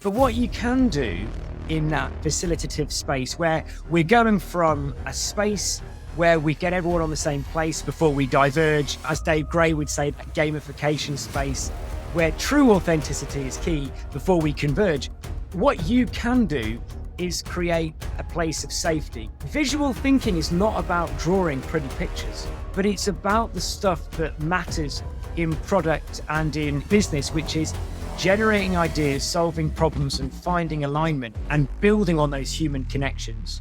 But what you can do in that facilitative space where we're going from a space where we get everyone on the same place before we diverge, as Dave Gray would say, that gamification space where true authenticity is key before we converge. What you can do is create a place of safety. Visual thinking is not about drawing pretty pictures, but it's about the stuff that matters in product and in business, which is generating ideas, solving problems, and finding alignment and building on those human connections.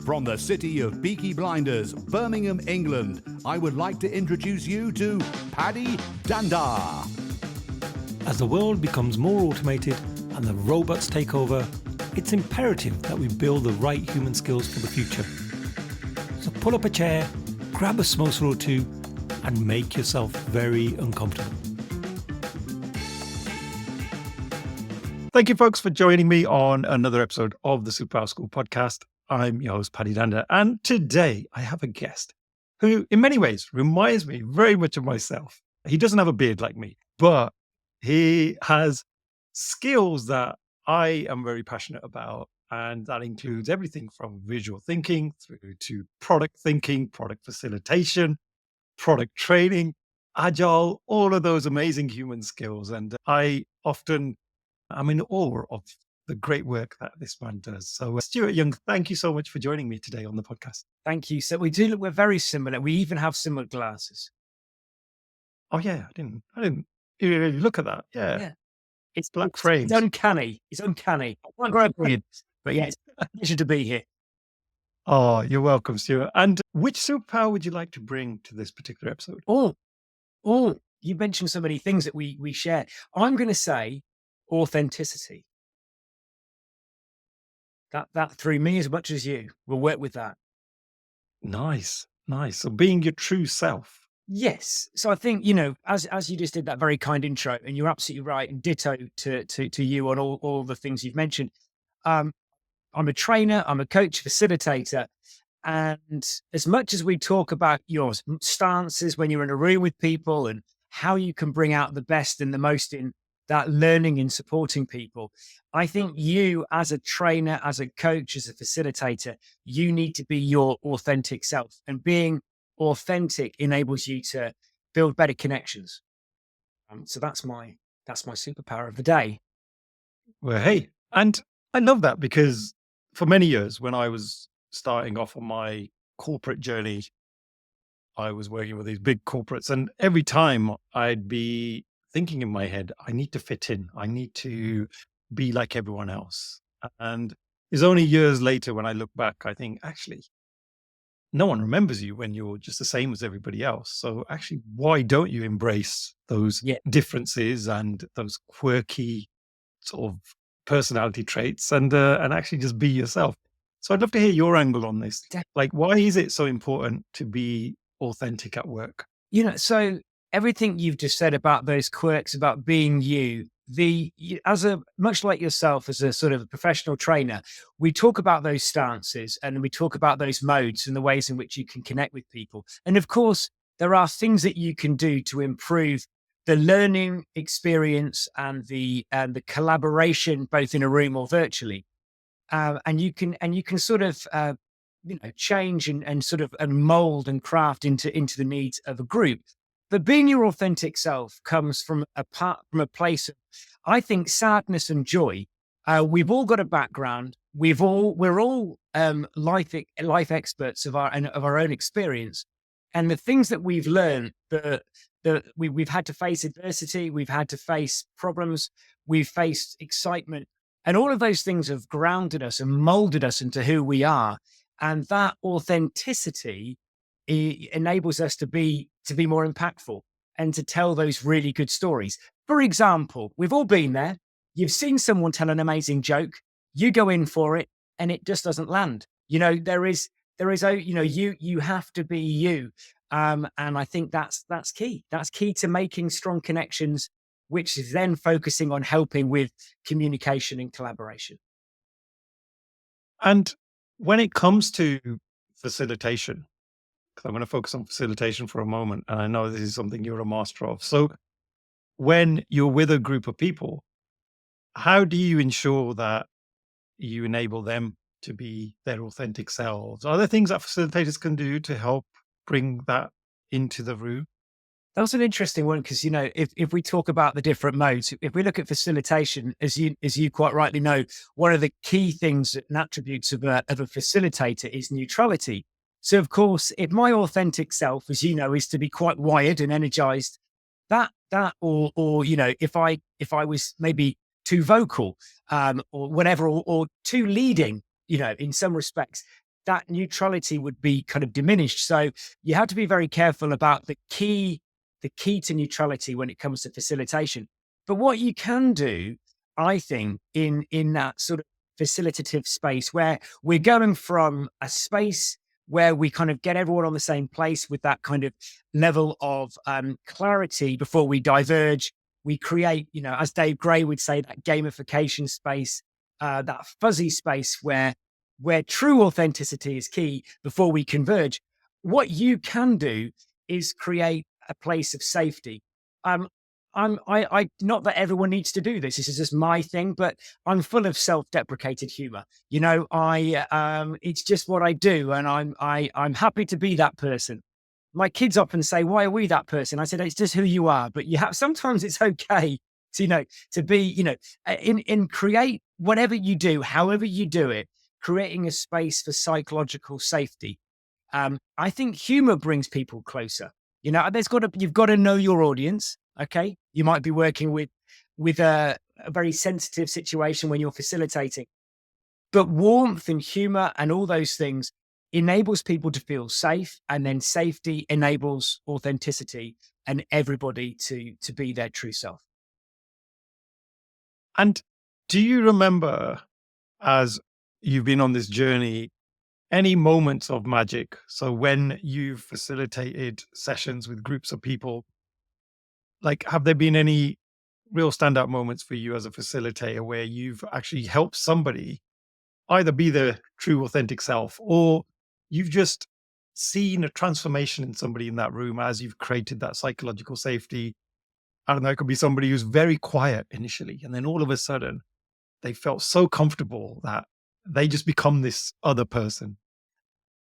From the city of Peaky Blinders, Birmingham, England, I would like to introduce you to Paddy Danda. As the world becomes more automated and the robots take over, it's imperative that we build the right human skills for the future. So pull up a chair, grab a samosa or two, and make yourself very uncomfortable. Thank you, folks, for joining me on another episode of the Superpower School podcast. I'm your host, Paddy Danda, and today I have a guest who, in many ways, reminds me very much of myself. He doesn't have a beard like me, but he has skills that I am very passionate about, and that includes everything from visual thinking through to product thinking, product facilitation, product training, agile, all of those amazing human skills. And I'm in awe of the great work that this man does. So Stuart Young, thank you so much for joining me today on the podcast. Thank you. So we're very similar. We even have similar glasses. Oh yeah, I didn't really look at that. Yeah. It's black frames. It's uncanny. I can't grow a beard, but yeah, it's a pleasure to be here. Oh, you're welcome, Stuart. And which superpower would you like to bring to this particular episode? Oh, you mentioned so many things that we share. I'm going to say authenticity. That threw me as much as you. We'll work with that. Nice. So being your true self. Yes. So I think, as you just did that very kind intro, and you're absolutely right, and ditto to you on all the things you've mentioned. I'm a trainer, I'm a coach, facilitator. And as much as we talk about your stances when you're in a room with people and how you can bring out the best and the most in that learning and supporting people, I think you as a trainer, as a coach, as a facilitator, you need to be your authentic self. And being authentic enables you to build better connections. So that's my superpower of the day. Well, hey, and I love that because for many years when I was starting off on my corporate journey, I was working with these big corporates, and every time I'd be thinking in my head, I need to fit in. I need to be like everyone else. And it's only years later when I look back, I think actually no one remembers you when you're just the same as everybody else. So actually, why don't you embrace those differences and those quirky sort of personality traits and actually just be yourself? So I'd love to hear your angle on this. Like, why is it so important to be authentic at work? So everything you've just said about those quirks, about being you, much like yourself as a sort of a professional trainer, we talk about those stances and we talk about those modes and the ways in which you can connect with people. And of course, there are things that you can do to improve the learning experience and the collaboration, both in a room or virtually. And you can sort of change and sort of mold and craft into the needs of a group. But being your authentic self comes from a place of, I think, sadness and joy. We've all got a background. We're all life experts of our own experience, and the things that we've learned, we've had to face adversity, we've had to face problems, we've faced excitement. And all of those things have grounded us and molded us into who we are. And that authenticity enables us to be more impactful and to tell those really good stories. For example, we've all been there. You've seen someone tell an amazing joke. You go in for it and it just doesn't land. You have to be you. And I think that's key. That's key to making strong connections, which is then focusing on helping with communication and collaboration. And when it comes to facilitation, because I'm going to focus on facilitation for a moment, and I know this is something you're a master of. So when you're with a group of people, how do you ensure that you enable them to be their authentic selves? Are there things that facilitators can do to help bring that into the room? That was an interesting one because if we talk about the different modes, if we look at facilitation, as you quite rightly know, one of the key things and attributes of a facilitator is neutrality. So of course, if my authentic self, as you know, is to be quite wired and energized, or if I was maybe too vocal, or whatever, or too leading, in some respects, that neutrality would be kind of diminished. So you have to be very careful about the key to neutrality when it comes to facilitation. But what you can do, I think, in that sort of facilitative space where we're going from a space where we kind of get everyone on the same place with that kind of level of clarity before we diverge. We create, as Dave Gray would say, that gamification space, that fuzzy space where true authenticity is key before we converge. What you can do is create a place of safety. Um, not that everyone needs to do this. This is just my thing, but I'm full of self-deprecated humor. It's just what I do, and I'm happy to be that person. My kids often say, "Why are we that person?" I said, "It's just who you are." But sometimes it's okay to be, in create whatever you do, however you do it, creating a space for psychological safety. I think humor brings people closer. You've got to know your audience. Okay. You might be working with a very sensitive situation when you're facilitating, but warmth and humor and all those things enables people to feel safe. And then safety enables authenticity and everybody to be their true self. And do you remember, as you've been on this journey, any moments of magic? So when you've facilitated sessions with groups of people, like, have there been any real standout moments for you as a facilitator where you've actually helped somebody either be their true authentic self, or you've just seen a transformation in somebody in that room as you've created that psychological safety? I don't know, it could be somebody who's very quiet initially, and then all of a sudden they felt so comfortable that they just become this other person.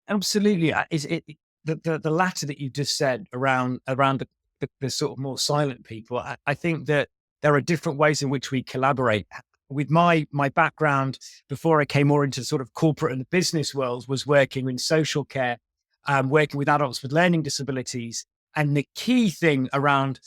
Absolutely. Is it the latter that you just said around the sort of more silent people? I think that there are different ways in which we collaborate. With my background before I came more into sort of corporate and the business world was working in social care, working with adults with learning disabilities. And the key thing around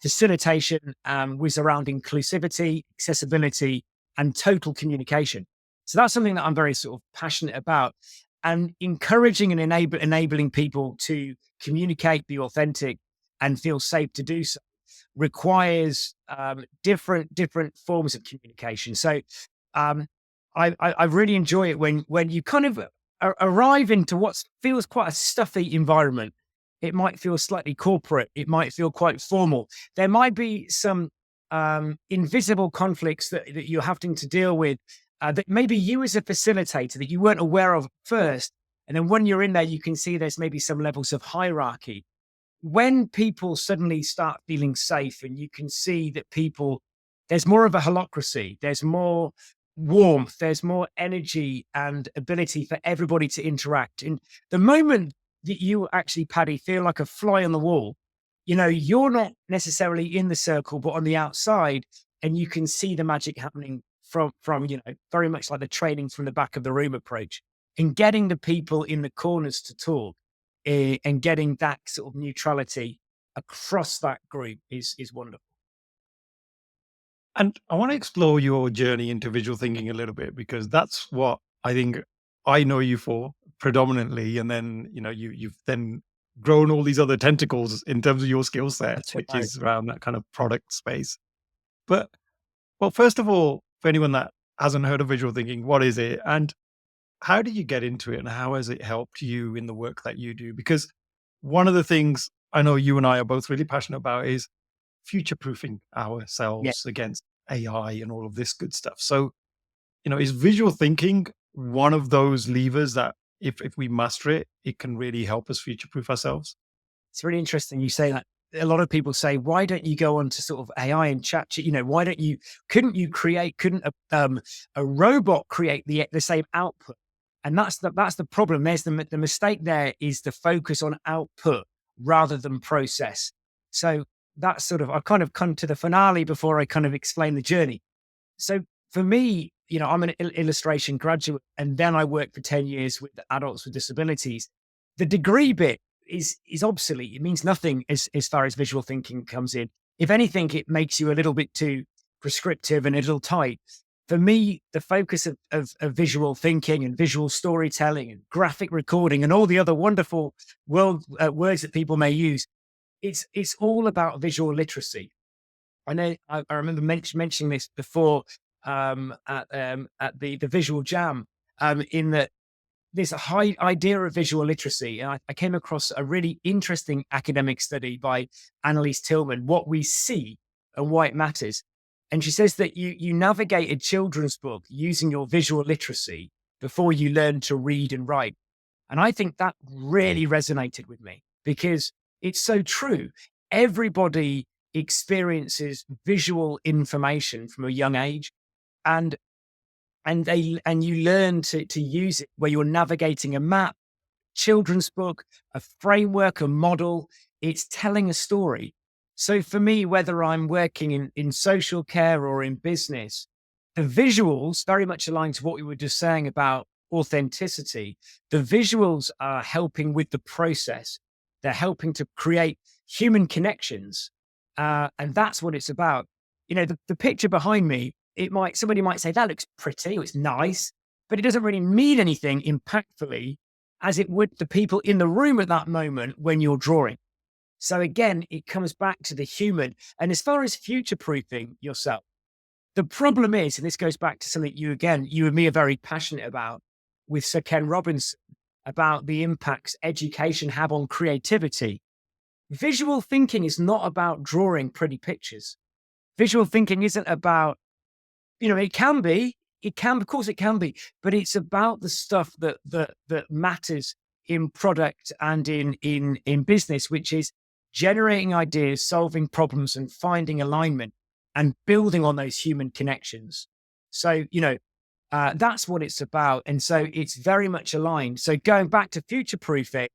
facilitation was around inclusivity, accessibility, and total communication. So that's something that I'm very sort of passionate about, and encouraging and enabling people to communicate, be authentic, and feel safe to do so requires different forms of communication. So um, I really enjoy it when you kind of arrive into what feels quite a stuffy environment. It might feel slightly corporate. It might feel quite formal. There might be some invisible conflicts that you're having to deal with, that maybe you as a facilitator that you weren't aware of first. And then when you're in there, you can see there's maybe some levels of hierarchy. When people suddenly start feeling safe and you can see that there's more of a holocracy, there's more warmth, there's more energy and ability for everybody to interact. And the moment that you actually, Paddy, feel like a fly on the wall, you're not necessarily in the circle, but on the outside, and you can see the magic happening from very much like the training from the back of the room approach, and getting the people in the corners to talk, and getting that sort of neutrality across that group is wonderful. And I want to explore your journey into visual thinking a little bit, because that's what I think I know you for predominantly. And then, you've then grown all these other tentacles in terms of your skill set, That's which right. is around that kind of product space. But, well, first of all, for anyone that hasn't heard of visual thinking, what is it? And how did you get into it? And how has it helped you in the work that you do? Because one of the things I know you and I are both really passionate about is future proofing Yeah. ourselves against AI and all of this good stuff. So, is visual thinking one of those levers that if we master it, it can really help us future proof ourselves? It's really interesting you say that. a lot of people say, why don't you go on to sort of AI and chat? Why couldn't you couldn't a robot create the same output? And that's the problem. There's the mistake there is the focus on output rather than process. So that's sort of, I've kind of come to the finale before I kind of explain the journey. So for me, I'm an illustration graduate, and then I worked for 10 years with adults with disabilities. The degree bit is obsolete. It means nothing as far as visual thinking comes in. If anything, it makes you a little bit too prescriptive and a little tight. For me, the focus of visual thinking and visual storytelling and graphic recording and all the other wonderful words that people may use, it's all about visual literacy. I know I remember mentioning this before at the Visual Jam, in that this high idea of visual literacy. And I came across a really interesting academic study by Annalise Tillman, What We See and Why It Matters. And she says that you navigate a children's book using your visual literacy before you learn to read and write. And I think that really resonated with me because it's so true. Everybody experiences visual information from a young age, and you learn to use it where you're navigating a map, children's book, a framework, a model. It's telling a story. So for me, whether I'm working in social care or in business, the visuals very much align to what we were just saying about authenticity. The visuals are helping with the process. They're helping to create human connections. And that's what it's about. The picture behind me, somebody might say that looks pretty, or it's nice, but it doesn't really mean anything impactfully as it would the people in the room at that moment when you're drawing. So again, it comes back to the human. And as far as future-proofing yourself, the problem is, and this goes back to something you and me are very passionate about with Sir Ken Robinson, about the impacts education have on creativity. Visual thinking is not about drawing pretty pictures. Visual thinking isn't about, it can be, of course it can be, but it's about the stuff that matters in product and in business, which is generating ideas, solving problems, and finding alignment and building on those human connections. So, that's what it's about. And so it's very much aligned. So going back to future-proofing,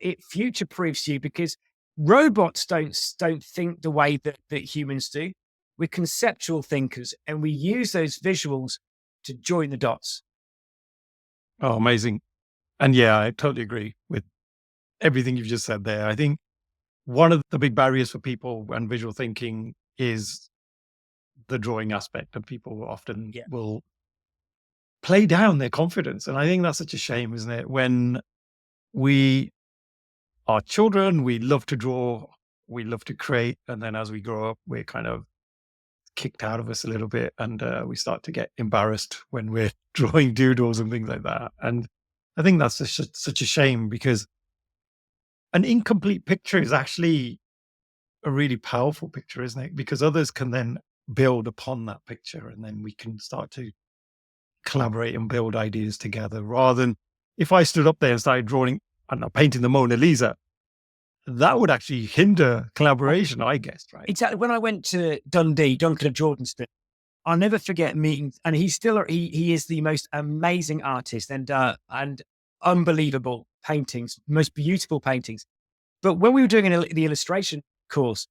it future-proofs you because robots don't think the way that humans do. We're conceptual thinkers, and we use those visuals to join the dots. Oh, amazing. And yeah, I totally agree with everything you've just said there. I think one of the big barriers for people when visual thinking is the drawing aspect, and people often will play down their confidence. And I think that's such a shame, isn't it? When we are children, we love to draw, we love to create. And then as we grow up, we're kind of kicked out of us a little bit, and we start to get embarrassed when we're drawing doodles and things like that. And I think that's such a shame, because an incomplete picture is actually a really powerful picture, isn't it? Because others can then build upon that picture, and then we can start to collaborate and build ideas together, rather than if I stood up there and started drawing, I don't know, painting the Mona Lisa. That would actually hinder collaboration, I guess, right? Exactly. When I went to Dundee, Duncan of Jordanstone, I'll never forget meeting, and he is the most amazing artist and unbelievable paintings, most beautiful paintings. But when we were doing the illustration course,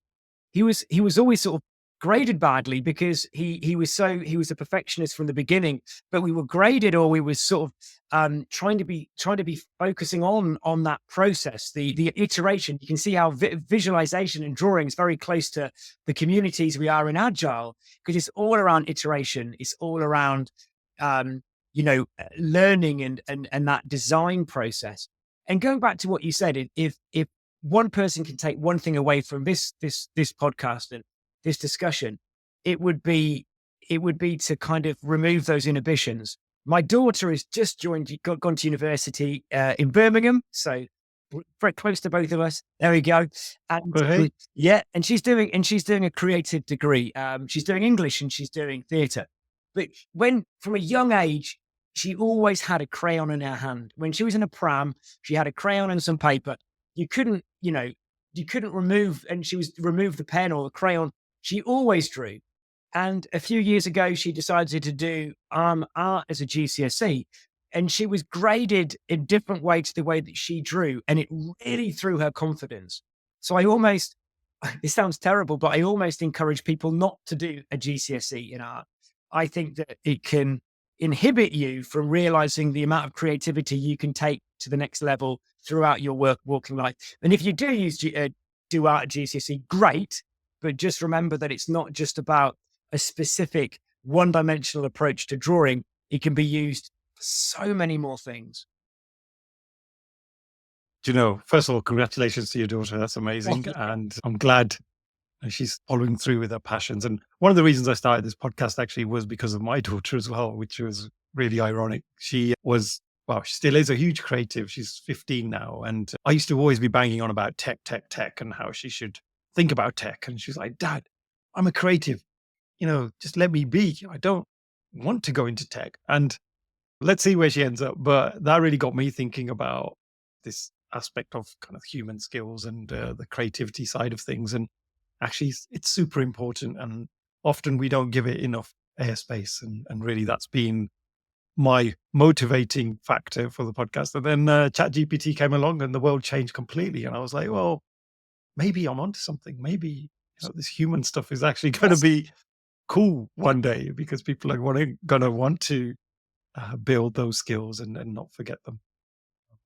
he was always sort of graded badly because he was a perfectionist from the beginning, but we were graded, or we were sort of trying to be focusing on that process, the iteration. You can see how visualization and drawing is very close to the communities we are in Agile, because it's all around iteration. It's all around learning and that design process. And going back to what you said, if one person can take one thing away from this podcast and this discussion, it would be to kind of remove those inhibitions. My daughter has just gone to university in Birmingham, so very close to both of us. There we go. And and she's doing a creative degree. She's doing English and she's doing theatre. But from a young age, she always had a crayon in her hand. When she was in a pram, she had a crayon and some paper. You couldn't you couldn't remove, and she was remove the pen or the crayon. She always drew. And a few years ago, she decided to do art as a GCSE, and she was graded a different way to the way that she drew, and it really threw her confidence. So I almost, this sounds terrible, but I almost encourage people not to do a GCSE in art. I think that it can inhibit you from realizing the amount of creativity you can take to the next level throughout your walking life. And if you do do art at GCSE, great, but just remember that it's not just about a specific one-dimensional approach to drawing. It can be used for so many more things. Do you know, first of all, congratulations to your daughter. That's amazing. And I'm glad she's following through with her passions. And one of the reasons I started this podcast actually was because of my daughter as well, which was really ironic. She was, well, she still is a huge creative. She's 15 now. And I used to always be banging on about tech, and how she should think about tech. And she's like, Dad, I'm a creative. Just let me be. I don't want to go into tech. And let's see where she ends up. But that really got me thinking about this aspect of kind of human skills and the creativity side of things. And actually, it's super important. And often we don't give it enough airspace. And really, that's been my motivating factor for the podcast. And then ChatGPT came along and the world changed completely. And I was like, well, maybe I'm onto something. Maybe this human stuff is actually going to be cool one day, because people are going to want to build those skills and not forget them.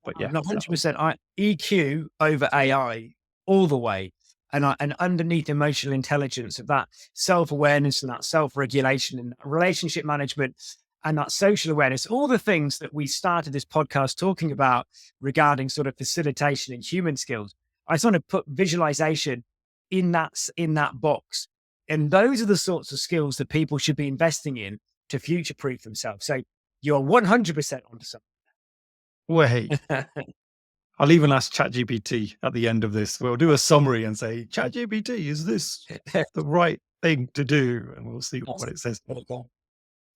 But yeah, 100%. EQ over AI all the way, and underneath emotional intelligence of that self-awareness and that self-regulation and relationship management and that social awareness, all the things that we started this podcast talking about regarding sort of facilitation and human skills. I sort of put visualization in that box. And those are the sorts of skills that people should be investing in to future-proof themselves. So you're 100% onto something. Well, hey, I'll even ask ChatGPT at the end of this. We'll do a summary and say, ChatGPT, is this the right thing to do? And we'll see what it says.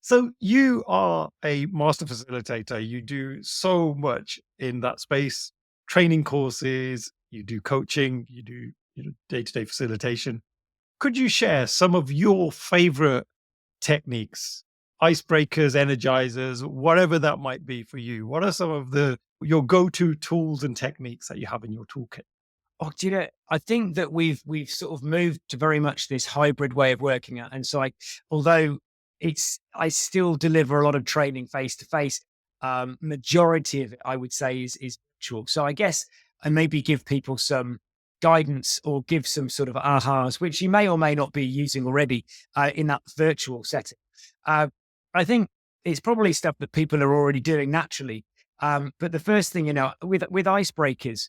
So you are a master facilitator. You do so much in that space, training courses, you do coaching, you do day-to-day facilitation. Could you share some of your favorite techniques, icebreakers, energizers, whatever that might be for you? What are some of your go-to tools and techniques that you have in your toolkit? Oh, do you know, I think that we've sort of moved to very much this hybrid way of working at. And so although I still deliver a lot of training face to face, majority of it, I would say, is virtual. So I guess I maybe give people some guidance or give some sort of ahas, which you may or may not be using already in that virtual setting. I think it's probably stuff that people are already doing naturally. But the first thing, with icebreakers,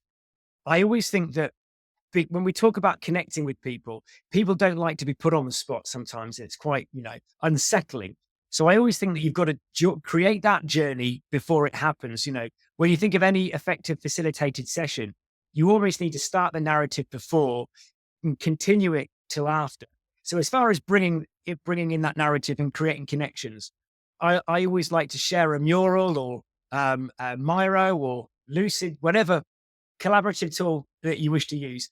I always think that when we talk about connecting with people, people don't like to be put on the spot. Sometimes it's quite, unsettling. So I always think that you've got to create that journey before it happens. When you think of any effective facilitated session, you always need to start the narrative before and continue it till after. So as far as bringing in that narrative and creating connections, I always like to share a mural or Miro or Lucid, whatever collaborative tool that you wish to use,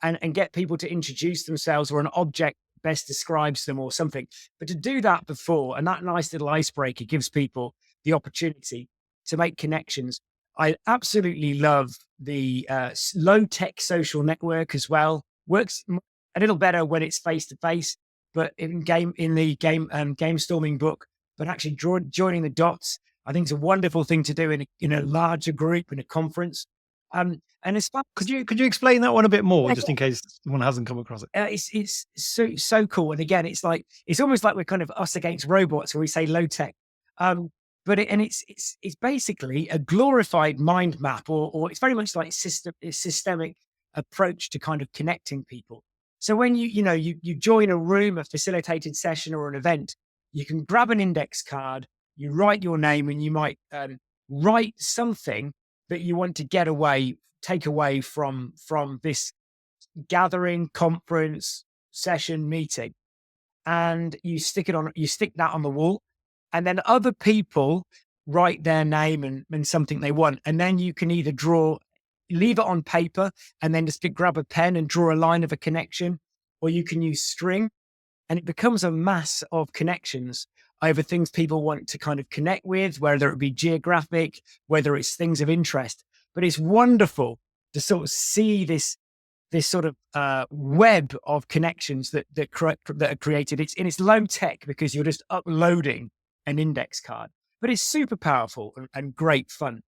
and get people to introduce themselves or an object best describes them or something. But to do that before, and that nice little icebreaker gives people the opportunity to make connections. I absolutely love the low-tech social network as well. Works a little better when it's face-to-face, but in the game storming book, but actually joining the dots, I think it's a wonderful thing to do in a larger group, in a conference. And as far could you explain that one a bit more, just in case someone hasn't come across it? It's so cool. And again, it's almost like we're kind of us against robots when we say low tech. But it's basically a glorified mind map, or it's very much like a systemic approach to kind of connecting people. So when you join a room, a facilitated session or an event, you can grab an index card, you write your name, and you might write something that you want to take away from this gathering, conference, session, meeting, and you stick that on the wall, and then other people write their name and something they want, and then you can either draw leave it on paper and then just grab a pen and draw a line of a connection, or you can use string, and it becomes a mass of connections over things people want to kind of connect with, whether it be geographic, whether it's things of interest. But it's wonderful to sort of see this sort of web of connections that are created. It's low tech because you're just uploading an index card, but it's super powerful and great fun.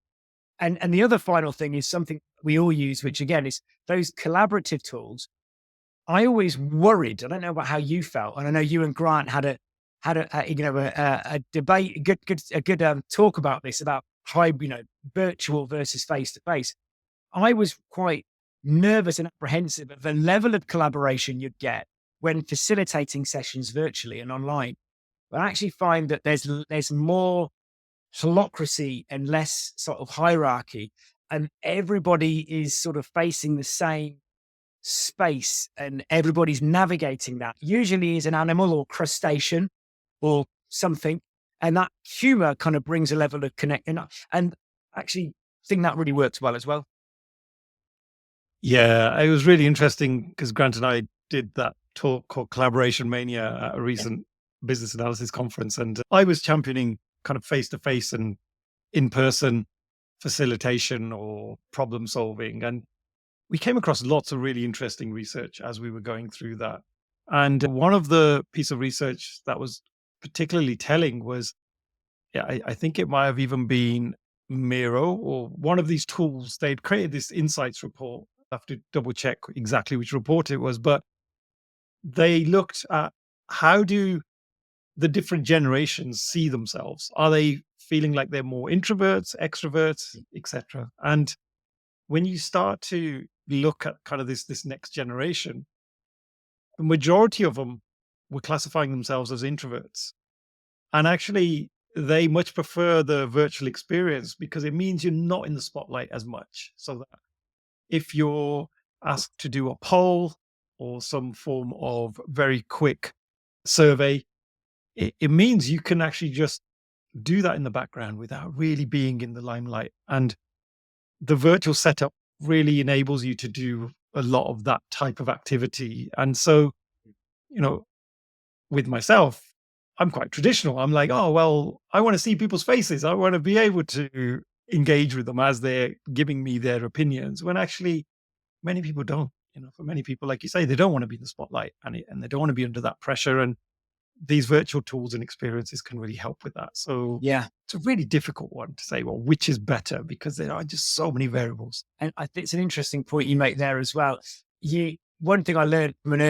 And the other final thing is something we all use, which again is those collaborative tools. I always worried. I don't know about how you felt, and I know you and Grant had a debate, a good talk about this, about virtual versus face to face. I was quite nervous and apprehensive of the level of collaboration you'd get when facilitating sessions virtually and online. But I actually find that there's more holacracy and less sort of hierarchy, and everybody is sort of facing the same space, and everybody's navigating that. Usually is an animal or crustacean or something, and that humor kind of brings a level of connect. And actually think that really works well as well. Yeah, it was really interesting because Grant and I did that talk called Collaboration Mania at a recent business analysis conference. And I was championing kind of face to face and in person facilitation or problem solving. And we came across lots of really interesting research as we were going through that. And one of the piece of research that was particularly telling was, I think it might have even been Miro or one of these tools. They'd created this insights report. I have to double check exactly which report it was, but they looked at how do the different generations see themselves. Are they feeling like they're more introverts, extroverts, etc.? And when you start to look at kind of this next generation, the majority of them were classifying themselves as introverts. And actually, they much prefer the virtual experience because it means you're not in the spotlight as much. So that if you're asked to do a poll or some form of very quick survey, it means you can actually just do that in the background without really being in the limelight. And the virtual setup really enables you to do a lot of that type of activity. And so, with myself, I'm quite traditional. I'm like, oh, well, I want to see people's faces. I want to be able to engage with them as they're giving me their opinions, when actually many people don't. For many people, like you say, they don't want to be in the spotlight and they don't want to be under that pressure. And these virtual tools and experiences can really help with that. So Yeah. it's a really difficult one to say, well, which is better, because there are just so many variables. And I think it's an interesting point you make there as well. One thing I learned from an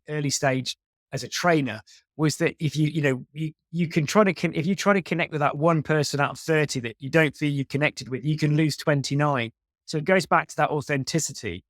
early stage as a trainer was that if you can if you try to connect with that one person out of 30 that you don't feel you connected with, you can lose 29. So it goes back to that authenticity.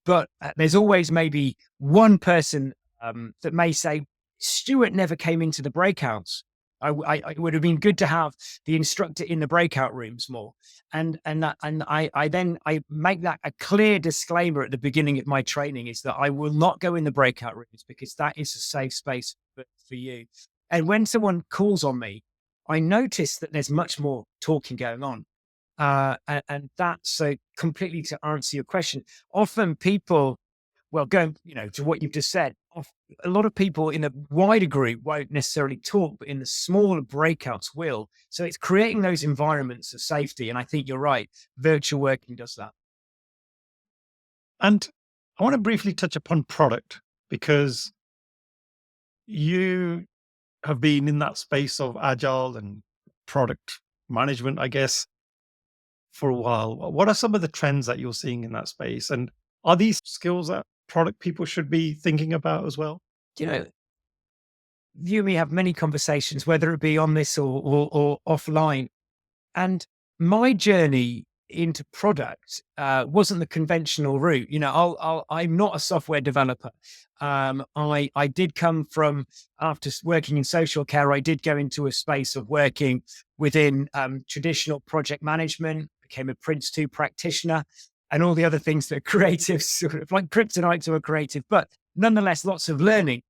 But there's always maybe one person that may say, Stuart never came into the breakouts. It would have been good to have the instructor in the breakout rooms more. And I make that a clear disclaimer at the beginning of my training, is that I will not go in the breakout rooms because that is a safe space for you. And when someone calls on me, I notice that there's much more talking going on. And that's so completely to answer your question. Often people, going, to what you've just said, a lot of people in a wider group won't necessarily talk, but in the smaller breakouts will. So it's creating those environments of safety. And I think you're right. Virtual working does that. And I want to briefly touch upon product, because you have been in that space of agile and product management, I guess, for a while. What are some of the trends that you're seeing in that space? And are these skills that product people should be thinking about as well? You and me have many conversations, whether it be on this or offline. And my journey into product wasn't the conventional route. I'm not a software developer. I did come from, after working in social care, I did go into a space of working within traditional project management, became a Prince 2 practitioner, and all the other things that creatives sort of like kryptonite to a creative, but nonetheless, lots of learning.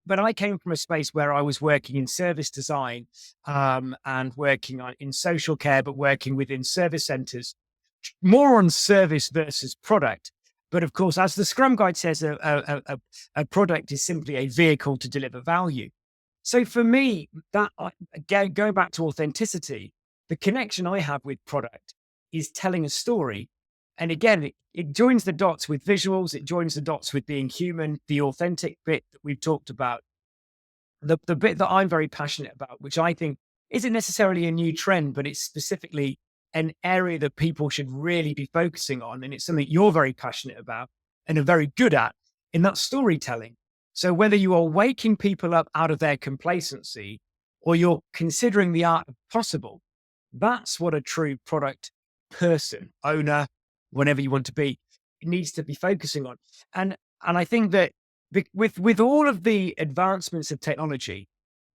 But I came from a space where I was working in service design and working in social care, but working within service centers. more on service versus product. But of course, as the Scrum Guide says, a product is simply a vehicle to deliver value. So for me, going back to authenticity, the connection I have with product is telling a story. And again, it joins the dots with visuals. It joins the dots with being human, the authentic bit that we've talked about. The bit that I'm very passionate about, which I think isn't necessarily a new trend, but it's specifically an area that people should really be focusing on. And it's something you're very passionate about and are very good at, in that storytelling. So whether you are waking people up out of their complacency or you're considering the art of possible, that's what a true product person, owner, whatever you want to be, needs to be focusing on. And I think that with all of the advancements of technology,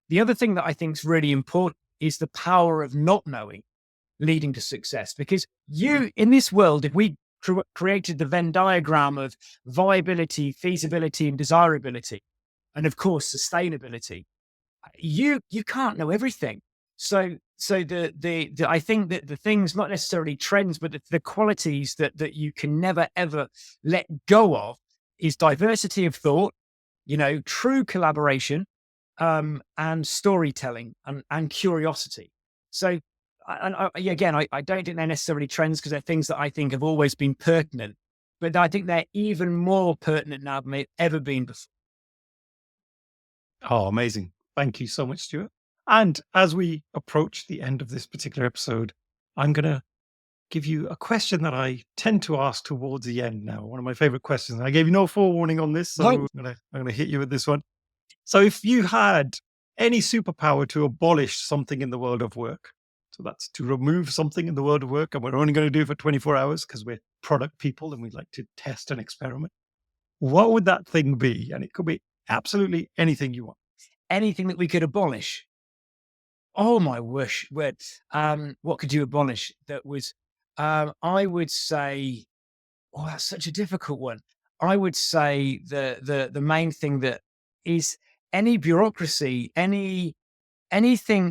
the other thing that I think is really important is the power of not knowing leading to success. Because in this world, if we created the Venn diagram of viability, feasibility, and desirability, and of course, sustainability, you can't know everything. So I think that the things, not necessarily trends, but the qualities that you can never, ever let go of is diversity of thought, true collaboration, and storytelling and curiosity. So, again, I don't think they're necessarily trends because they're things that I think have always been pertinent, but I think they're even more pertinent now than they've ever been before. Oh, amazing. Thank you so much, Stuart. And as we approach the end of this particular episode, I'm going to give you a question that I tend to ask towards the end now. One of my favorite questions. I gave you no forewarning on this, so I'm going to hit you with this one. So if you had any superpower to abolish something in the world of work, so that's to remove something in the world of work, and we're only going to do it for 24 hours because we're product people and we like to test and experiment, what would that thing be? And it could be absolutely anything you want. Anything that we could abolish. Oh my word. What could you abolish that was, I would say, that's such a difficult one. I would say the main thing that is any bureaucracy, anything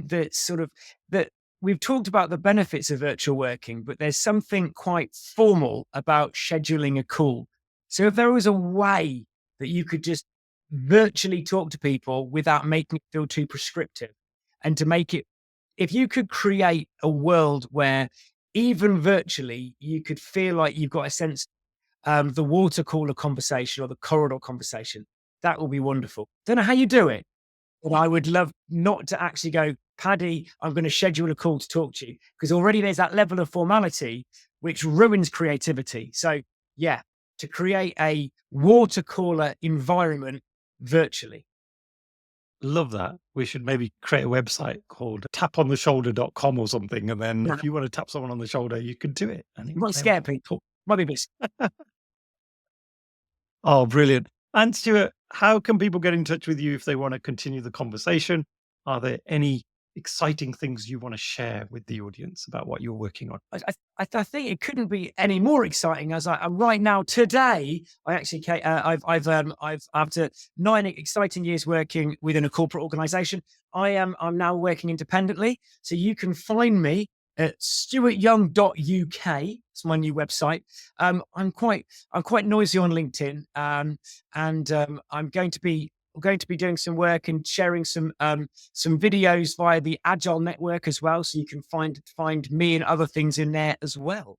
that sort of, that we've talked about the benefits of virtual working, but there's something quite formal about scheduling a call. So if there was a way that you could just virtually talk to people without making it feel too prescriptive, and to make it, if you could create a world where even virtually you could feel like you've got a sense, the water cooler conversation or the corridor conversation, that will be wonderful. Don't know how you do it, but I would love not to actually go, Paddy, I'm going to schedule a call to talk to you, because already there's that level of formality which ruins creativity. So yeah, to create a water cooler environment virtually. Love that. We should maybe create a website called tapontheshoulder.com or something. And then if you want to tap someone on the shoulder, you could do it. And Might scare people. Might be a bit. Oh, brilliant. And Stuart, how can people get in touch with you if they want to continue the conversation? Are there any exciting things you want to share with the audience about what you're working on? I think it couldn't be any more exciting. As I'm right now today, I actually I've after 9 exciting years working within a corporate organisation, I'm now working independently. So you can find me at stuartyoung.uk. It's my new website. I'm quite noisy on LinkedIn, and I'm going to be doing some work and sharing some videos via the Agile Network as well, so you can find me and other things in there as well.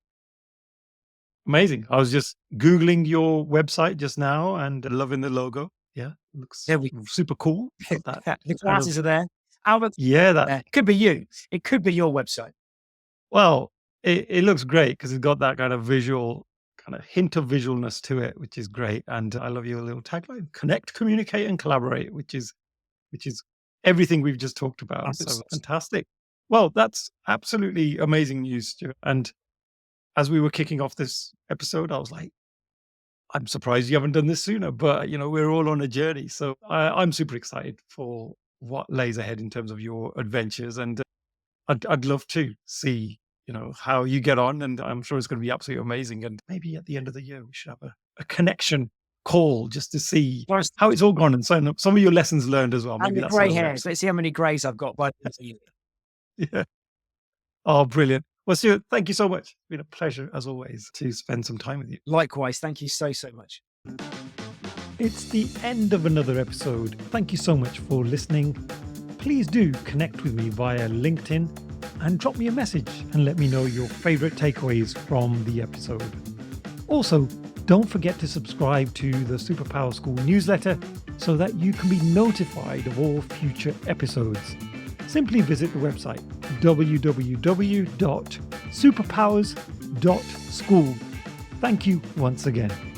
Amazing. I was just Googling your website just now and loving the logo. Yeah, looks super cool. The classes are there. Albert, that could be you. It could be your website. Well, it looks great because it's got that kind of visual, kind of hint of visualness to it, which is great. And I love your little tagline: connect, communicate, and collaborate, which is everything we've just talked about. So fantastic. Well, that's absolutely amazing news, Stuart. And as we were kicking off this episode, I was like, I'm surprised you haven't done this sooner, but we're all on a journey. So I'm super excited for what lays ahead in terms of your adventures. And I'd love to see, how you get on, and I'm sure it's going to be absolutely amazing. And maybe at the end of the year, we should have a connection call just to see how it's all gone and some of your lessons learned as well. Maybe and the grey hairs. Let's see how many greys I've got by the end of the year. Yeah. Oh, brilliant. Well, Stuart, thank you so much. It's been a pleasure, as always, to spend some time with you. Likewise, thank you so, so much. It's the end of another episode. Thank you so much for listening. Please do connect with me via LinkedIn and drop me a message and let me know your favorite takeaways from the episode. Also, don't forget to subscribe to the Superpower School newsletter so that you can be notified of all future episodes. Simply visit the website www.superpowers.school. Thank you once again.